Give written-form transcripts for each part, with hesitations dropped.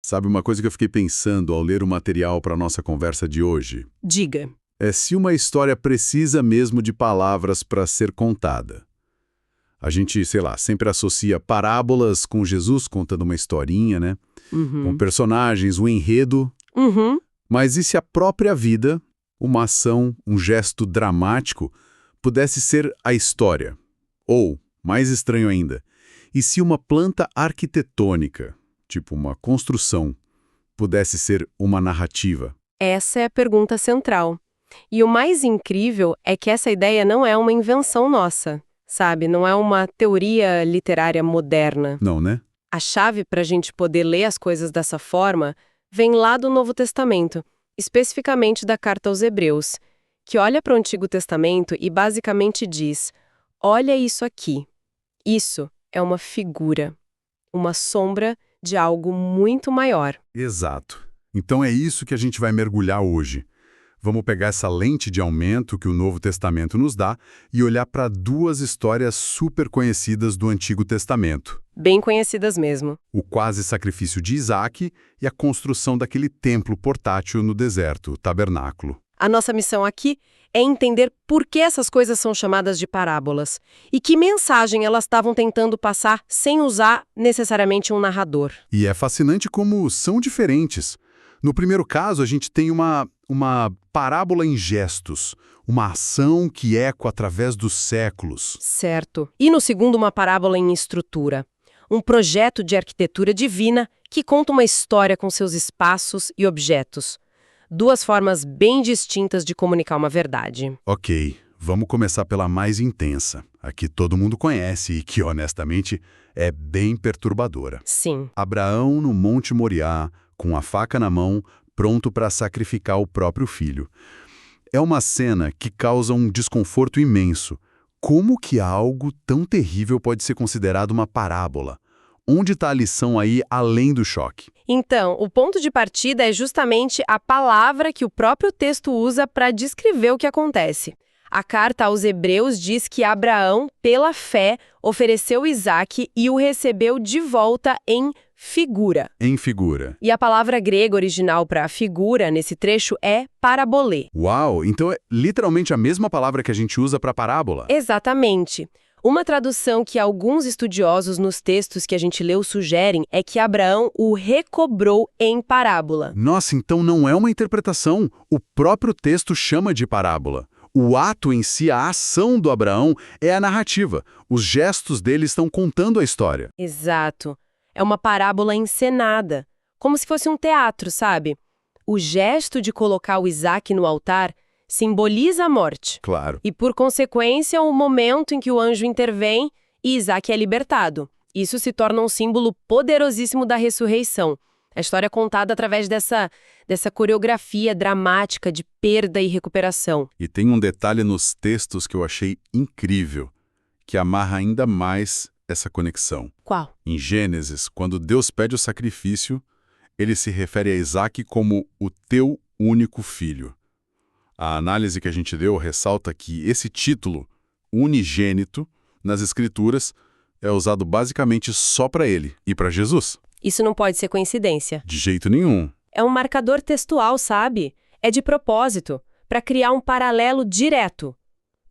Sabe uma coisa que eu fiquei pensando ao ler o material para a nossa conversa de hoje? Diga. É se uma história precisa mesmo de palavras para ser contada. A gente, sei lá, sempre associa parábolas com Jesus contando uma historinha, né? Com personagens, um enredo. Mas e se a própria vida, uma ação, um gesto dramático, pudesse ser a história? Ou, mais estranho ainda, e se uma planta arquitetônica, tipo uma construção, pudesse ser uma narrativa? Essa é a pergunta central. E o mais incrível é que essa ideia não é uma invenção nossa, sabe? Não é uma teoria literária moderna. Não, né? A chave para a gente poder ler as coisas dessa forma vem lá do Novo Testamento, especificamente da Carta aos Hebreus, que olha para o Antigo Testamento e basicamente diz: olha isso aqui. Isso é uma figura, uma sombra de algo muito maior. Exato. Então é isso que a gente vai mergulhar hoje. Vamos pegar essa lente de aumento que o Novo Testamento nos dá e olhar para duas histórias super conhecidas do Antigo Testamento. Bem conhecidas mesmo. O quase sacrifício de Isaac e a construção daquele templo portátil no deserto, o tabernáculo. A nossa missão aqui é entender por que essas coisas são chamadas de parábolas e que mensagem elas estavam tentando passar sem usar necessariamente um narrador. E é fascinante como são diferentes. No primeiro caso, a gente tem uma parábola em gestos, uma ação que ecoa através dos séculos. Certo. E no segundo, uma parábola em estrutura. Um projeto de arquitetura divina que conta uma história com seus espaços e objetos. Duas formas bem distintas de comunicar uma verdade. Ok, vamos começar pela mais intensa, a que todo mundo conhece e que, honestamente, é bem perturbadora. Sim. Abraão no Monte Moriá, com a faca na mão, pronto para sacrificar o próprio filho. É uma cena que causa um desconforto imenso. Como que algo tão terrível pode ser considerado uma parábola? Onde está a lição aí além do choque? Então, o ponto de partida é justamente a palavra que o próprio texto usa para descrever o que acontece. A carta aos Hebreus diz que Abraão, pela fé, ofereceu Isaque e o recebeu de volta em figura. Em figura. E a palavra grega original para figura nesse trecho é parabolê. Uau, então é literalmente a mesma palavra que a gente usa para parábola. Exatamente. Uma tradução que alguns estudiosos nos textos que a gente leu sugerem é que Abraão o recobrou em parábola. Nossa, então não é uma interpretação. O próprio texto chama de parábola. O ato em si, a ação do Abraão, é a narrativa. Os gestos dele estão contando a história. Exato. É uma parábola encenada, como se fosse um teatro, sabe? O gesto de colocar o Isaque no altar simboliza a morte. Claro. E, por consequência, o momento em que o anjo intervém e Isaque é libertado. Isso se torna um símbolo poderosíssimo da ressurreição. A história é contada através dessa coreografia dramática de perda e recuperação. E tem um detalhe nos textos que eu achei incrível, que amarra ainda mais essa conexão. Qual? Em Gênesis, quando Deus pede o sacrifício, ele se refere a Isaque como o teu único filho. A análise que a gente deu ressalta que esse título, unigênito, nas Escrituras, é usado basicamente só para ele e para Jesus. Isso não pode ser coincidência. De jeito nenhum. É um marcador textual, sabe? É de propósito, para criar um paralelo direto.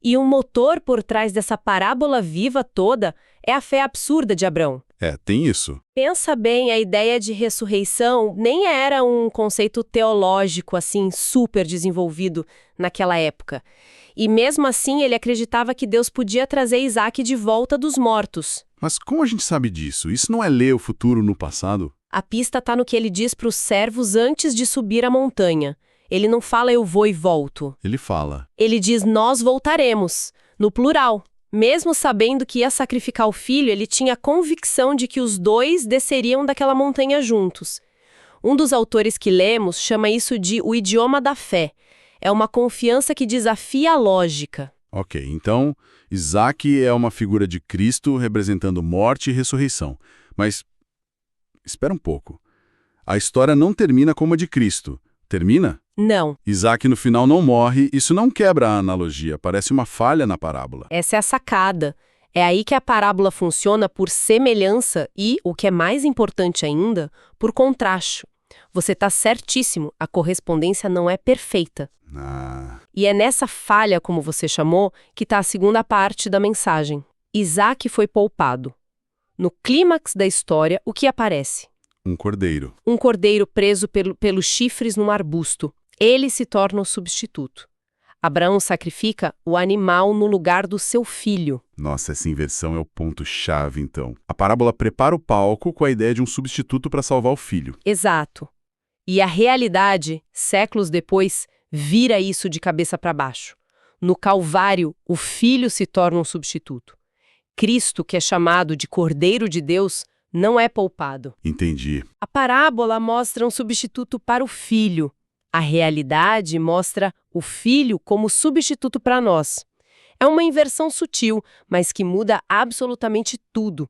E um motor por trás dessa parábola viva toda é a fé absurda de Abraão. É, tem isso. Pensa bem, a ideia de ressurreição nem era um conceito teológico assim super desenvolvido naquela época. E mesmo assim ele acreditava que Deus podia trazer Isaque de volta dos mortos. Mas como a gente sabe disso? Isso não é ler o futuro no passado? A pista está no que ele diz para os servos antes de subir a montanha. Ele não fala eu vou e volto. Ele fala. Ele diz nós voltaremos, no plural. Mesmo sabendo que ia sacrificar o filho, ele tinha a convicção de que os dois desceriam daquela montanha juntos. Um dos autores que lemos chama isso de o idioma da fé. É uma confiança que desafia a lógica. Ok, então, Isaque é uma figura de Cristo representando morte e ressurreição. Mas, espera um pouco. A história não termina como a de Cristo. Termina? Não. Isaque no final não morre, isso não quebra a analogia, parece uma falha na parábola. Essa é a sacada. É aí que a parábola funciona por semelhança e, o que é mais importante ainda, por contraste. Você está certíssimo, a correspondência não é perfeita. E é nessa falha, como você chamou, que está a segunda parte da mensagem. Isaac foi poupado. No clímax da história, o que aparece? Um cordeiro. Um cordeiro preso pelos chifres num arbusto. Ele se torna o substituto. Abraão sacrifica o animal no lugar do seu filho. Nossa, essa inversão é o ponto-chave, então. A parábola prepara o palco com a ideia de um substituto para salvar o filho. Exato. E a realidade, séculos depois, vira isso de cabeça para baixo. No Calvário, o filho se torna um substituto. Cristo, que é chamado de Cordeiro de Deus, não é poupado. Entendi. A parábola mostra um substituto para o filho. A realidade mostra o filho como substituto para nós. É uma inversão sutil, mas que muda absolutamente tudo.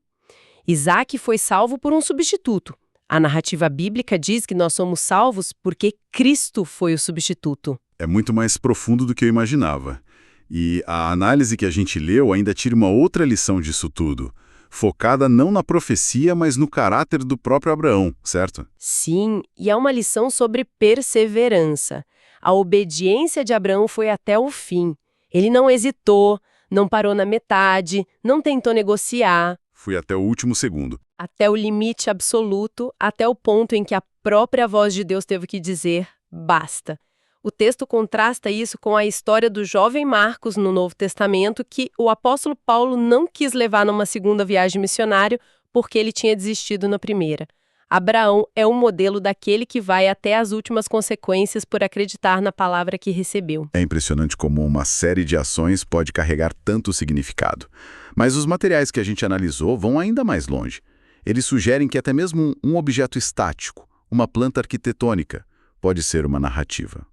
Isaac foi salvo por um substituto. A narrativa bíblica diz que nós somos salvos porque Cristo foi o substituto. É muito mais profundo do que eu imaginava. E a análise que a gente leu ainda tira uma outra lição disso tudo, focada não na profecia, mas no caráter do próprio Abraão, certo? Sim, e é uma lição sobre perseverança. A obediência de Abraão foi até o fim. Ele não hesitou, não parou na metade, não tentou negociar. Foi até o último segundo. Até o limite absoluto, até o ponto em que a própria voz de Deus teve que dizer, basta. O texto contrasta isso com a história do jovem Marcos no Novo Testamento, que o apóstolo Paulo não quis levar numa segunda viagem missionária porque ele tinha desistido na primeira. Abraão é o modelo daquele que vai até as últimas consequências por acreditar na palavra que recebeu. É impressionante como uma série de ações pode carregar tanto significado. Mas os materiais que a gente analisou vão ainda mais longe. Eles sugerem que até mesmo um objeto estático, uma planta arquitetônica, pode ser uma narrativa.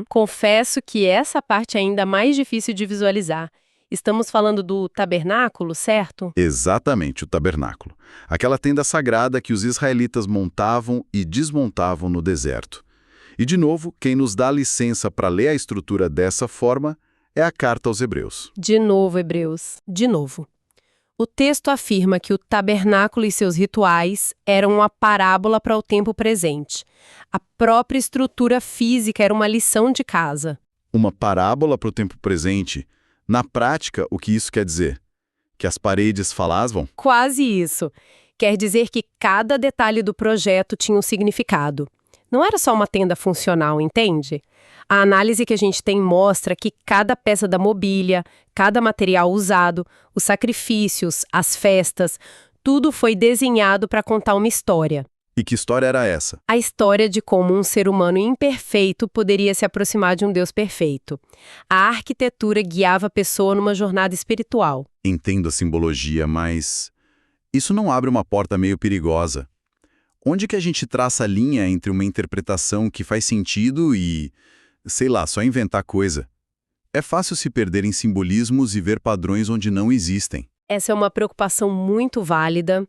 Confesso que essa parte é ainda mais difícil de visualizar. Estamos falando do tabernáculo, certo? Exatamente, o tabernáculo. Aquela tenda sagrada que os israelitas montavam e desmontavam no deserto. E, de novo, quem nos dá licença para ler a estrutura dessa forma é a carta aos Hebreus. De novo, Hebreus. De novo. O texto afirma que o tabernáculo e seus rituais eram uma parábola para o tempo presente. A própria estrutura física era uma lição de casa. Uma parábola para o tempo presente. Na prática, o que isso quer dizer? Que as paredes falavam? Quase isso. Quer dizer que cada detalhe do projeto tinha um significado. Não era só uma tenda funcional, entende? A análise que a gente tem mostra que cada peça da mobília, cada material usado, os sacrifícios, as festas, tudo foi desenhado para contar uma história. E que história era essa? A história de como um ser humano imperfeito poderia se aproximar de um Deus perfeito. A arquitetura guiava a pessoa numa jornada espiritual. Entendo a simbologia, mas isso não abre uma porta meio perigosa. Onde que a gente traça a linha entre uma interpretação que faz sentido e, sei lá, só inventar coisa? É fácil se perder em simbolismos e ver padrões onde não existem. Essa é uma preocupação muito válida.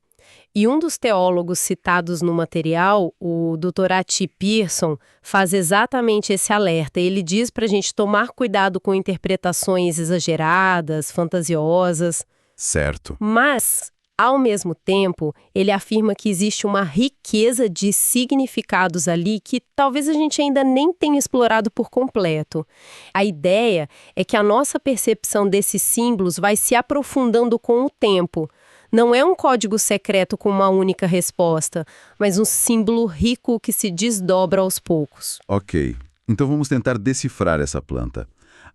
E um dos teólogos citados no material, o Dr. A.T. Pierson, faz exatamente esse alerta. Ele diz para a gente tomar cuidado com interpretações exageradas, fantasiosas. Certo. Mas, ao mesmo tempo, ele afirma que existe uma riqueza de significados ali que talvez a gente ainda nem tenha explorado por completo. A ideia é que a nossa percepção desses símbolos vai se aprofundando com o tempo. Não é um código secreto com uma única resposta, mas um símbolo rico que se desdobra aos poucos. Ok, então vamos tentar decifrar essa planta.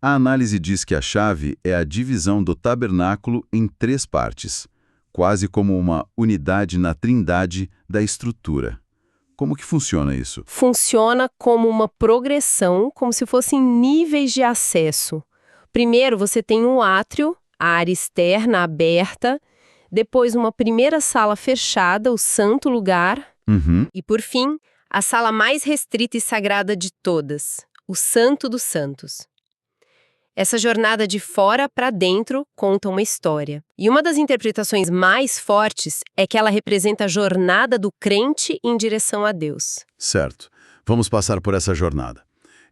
A análise diz que a chave é a divisão do tabernáculo em 3 partes, quase como uma unidade na trindade da estrutura. Como que funciona isso? Funciona como uma progressão, como se fossem níveis de acesso. Primeiro você tem um átrio, a área externa aberta, depois uma primeira sala fechada, o santo lugar, e por fim, a sala mais restrita e sagrada de todas, o Santo dos Santos. Essa jornada de fora para dentro conta uma história. E uma das interpretações mais fortes é que ela representa a jornada do crente em direção a Deus. Certo. Vamos passar por essa jornada.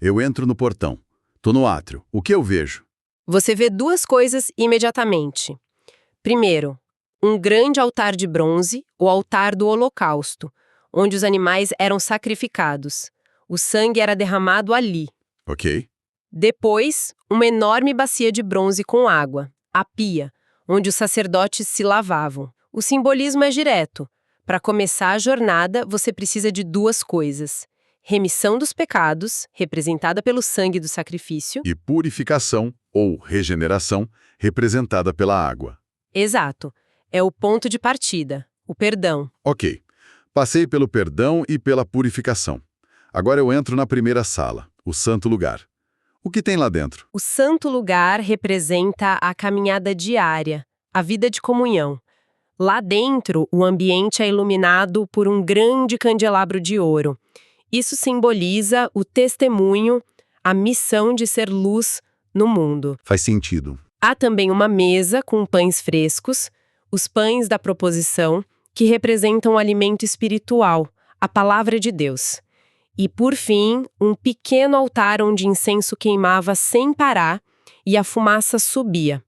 Eu entro no portão. Tô no átrio. O que eu vejo? Você vê 2 coisas imediatamente. Primeiro, um grande altar de bronze, o altar do Holocausto, onde os animais eram sacrificados. O sangue era derramado ali. Ok. Depois, uma enorme bacia de bronze com água, a pia, onde os sacerdotes se lavavam. O simbolismo é direto. Para começar a jornada, você precisa de duas coisas: remissão dos pecados, representada pelo sangue do sacrifício. E purificação, ou regeneração, representada pela água. Exato. É o ponto de partida, o perdão. Ok. Passei pelo perdão e pela purificação. Agora eu entro na primeira sala, o santo lugar. O que tem lá dentro? O santo lugar representa a caminhada diária, a vida de comunhão. Lá dentro, o ambiente é iluminado por um grande candelabro de ouro. Isso simboliza o testemunho, a missão de ser luz no mundo. Faz sentido. Há também uma mesa com pães frescos, os pães da proposição, que representam o alimento espiritual, a palavra de Deus. E, por fim, um pequeno altar onde incenso queimava sem parar e a fumaça subia.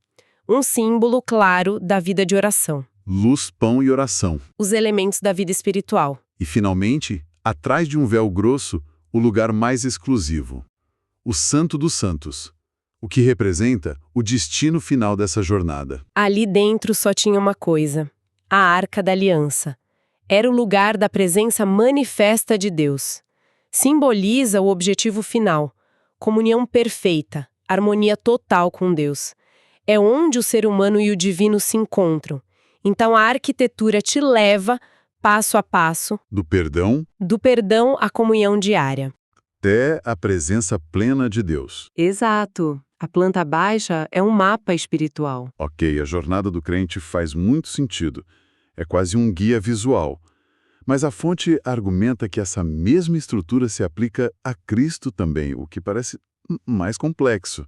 Um símbolo claro da vida de oração. Luz, pão e oração. Os elementos da vida espiritual. E, finalmente, atrás de um véu grosso, o lugar mais exclusivo. O Santo dos Santos. O que representa o destino final dessa jornada. Ali dentro só tinha uma coisa: a Arca da Aliança. Era o lugar da presença manifesta de Deus. Simboliza o objetivo final: comunhão perfeita, harmonia total com Deus. É onde o ser humano e o divino se encontram. Então a arquitetura te leva, passo a passo, Do perdão do perdão à comunhão diária. até a presença plena de Deus. Exato. A planta baixa é um mapa espiritual. Ok, a jornada do crente faz muito sentido. É quase um guia visual. Mas a fonte argumenta que essa mesma estrutura se aplica a Cristo também, o que parece mais complexo.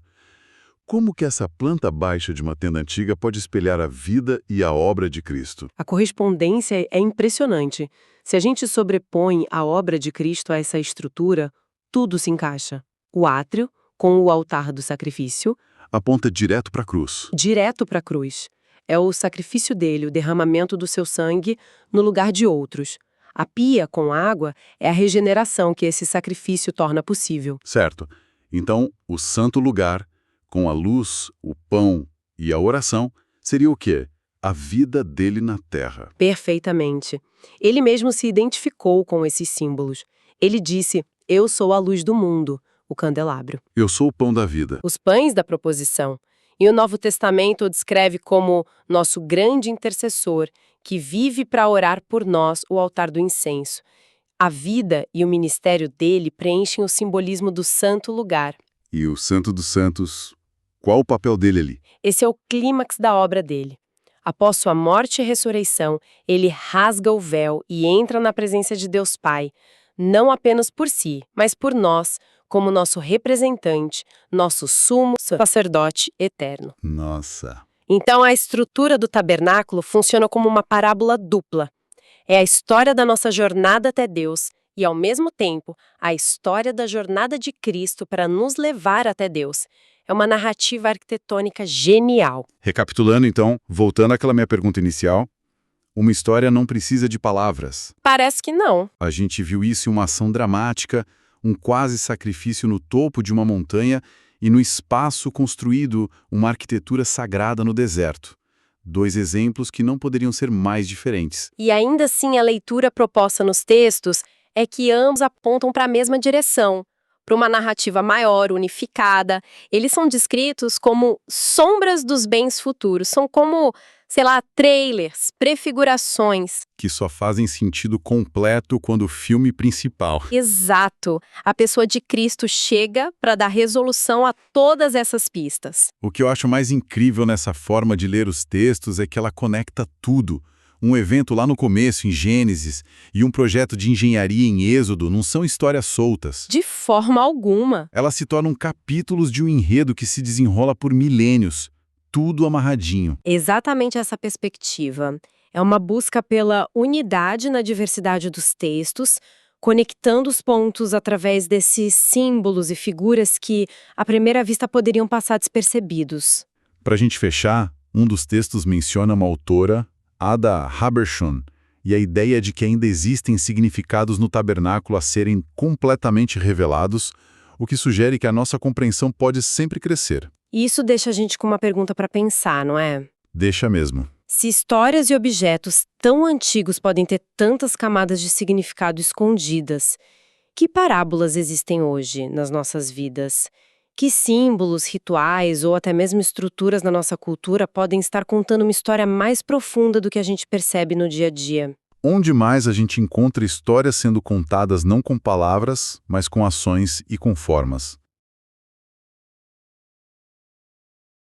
Como que essa planta baixa de uma tenda antiga pode espelhar a vida e a obra de Cristo? A correspondência é impressionante. Se a gente sobrepõe a obra de Cristo a essa estrutura, tudo se encaixa. O átrio, com o altar do sacrifício, Aponta direto para a cruz. direto para a cruz. É o sacrifício dele, o derramamento do seu sangue no lugar de outros. A pia com água é a regeneração que esse sacrifício torna possível. Certo. Então, o santo lugar, com a luz, o pão e a oração, seria o quê? A vida dele na terra. Perfeitamente. Ele mesmo se identificou com esses símbolos. Ele disse: "Eu sou a luz do mundo", o candelabro. Eu sou o pão da vida. Os pães da proposição. E o Novo Testamento o descreve como nosso grande intercessor, que vive para orar por nós, o altar do incenso. A vida e o ministério dele preenchem o simbolismo do santo lugar. E o Santo dos Santos, qual o papel dele ali? Esse é o clímax da obra dele. Após sua morte e ressurreição, ele rasga o véu e entra na presença de Deus Pai, não apenas por si, mas por nós, como nosso representante, nosso sumo sacerdote eterno. Nossa. Então, a estrutura do tabernáculo funciona como uma parábola dupla. É a história da nossa jornada até Deus e, ao mesmo tempo, a história da jornada de Cristo para nos levar até Deus. É uma narrativa arquitetônica genial. Recapitulando então, voltando àquela minha pergunta inicial, uma história não precisa de palavras. Parece que não. A gente viu isso em uma ação dramática, um quase sacrifício no topo de uma montanha e no espaço construído uma arquitetura sagrada no deserto. Dois exemplos que não poderiam ser mais diferentes. E ainda assim, a leitura proposta nos textos é que ambos apontam para a mesma direção, para uma narrativa maior, unificada. Eles são descritos como sombras dos bens futuros, são como, sei lá, trailers, prefigurações. Que só fazem sentido completo quando o filme principal. Exato. A pessoa de Cristo chega para dar resolução a todas essas pistas. O que eu acho mais incrível nessa forma de ler os textos é que ela conecta tudo. Um evento lá no começo, em Gênesis, e um projeto de engenharia em Êxodo não são histórias soltas. De forma alguma. Elas se tornam capítulos de um enredo que se desenrola por milênios, tudo amarradinho. Exatamente essa perspectiva. É uma busca pela unidade na diversidade dos textos, conectando os pontos através desses símbolos e figuras que, à primeira vista, poderiam passar despercebidos. Pra gente fechar, Um dos textos menciona uma autora, Ada Habershon, e a ideia de que ainda existem significados no tabernáculo a serem completamente revelados, o que sugere que a nossa compreensão pode sempre crescer. E isso deixa a gente com uma pergunta para pensar, não é? Deixa mesmo. Se histórias e objetos tão antigos podem ter tantas camadas de significado escondidas, que parábolas existem hoje nas nossas vidas? Que símbolos, rituais ou até mesmo estruturas na nossa cultura podem estar contando uma história mais profunda do que a gente percebe no dia a dia? Onde mais a gente encontra histórias sendo contadas não com palavras, mas com ações e com formas?